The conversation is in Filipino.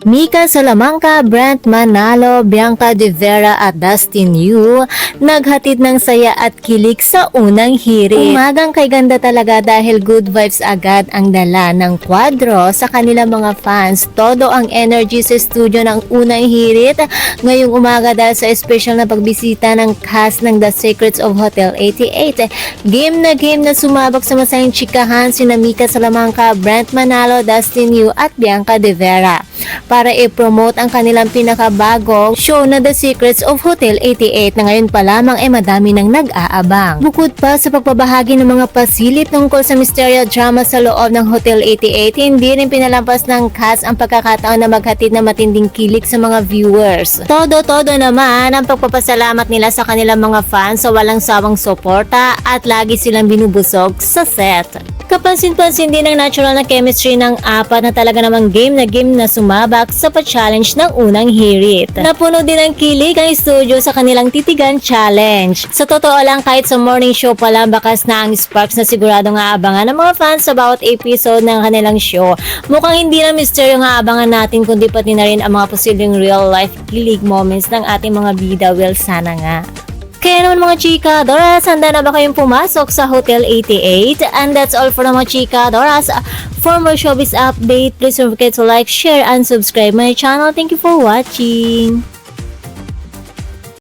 Mika Salamanca, Brent Manalo, Bianca De Vera at Dustin Yu naghatid ng saya at kilig sa unang hirit. Umagang kay ganda talaga dahil good vibes agad ang dala ng kwadro sa kanilang mga fans. Todo ang energy sa studio ng unang hirit ngayong umaga dahil sa special na pagbisita ng cast ng The Secrets of Hotel 88. Game na sumabak sa masayang chikahan sina Mika Salamanca, Brent Manalo, Dustin Yu at Bianca De Vera para i-promote ang kanilang pinakabagong show na The Secrets of Hotel 88 na ngayon pa lamang ay madami nang nag-aabang. Bukod pa sa pagbabahagi ng mga pasilip tungkol sa misteryo drama sa loob ng Hotel 88, hindi rin pinalampas ng cast ang pagkakataon na maghatid na matinding kilig sa mga viewers. Todo naman ang pagpapasalamat nila sa kanilang mga fans sa walang sawang suporta at lagi silang binubusog sa set. Kapansin-pansin din ang natural na chemistry ng apat na talaga namang game na sumabak sa pa-challenge ng unang hirit. Napuno din ang kilig ang studio sa kanilang titigan challenge. Sa totoo lang, kahit sa morning show pa lang, bakas na ang sparks na siguradong aabangan ng mga fans sa bawat episode ng kanilang show. Mukhang hindi na misteryo nga aabangan natin kundi pati na rin ang mga posibleng real life kilig moments ng ating mga bida. Well, sana nga. Kaya naman mga chika Doras, handa na ba kayong pumasok sa Hotel 88? And that's all for mga chika Doras. For more showbiz update, please don't forget to like, share, and subscribe my channel. Thank you for watching.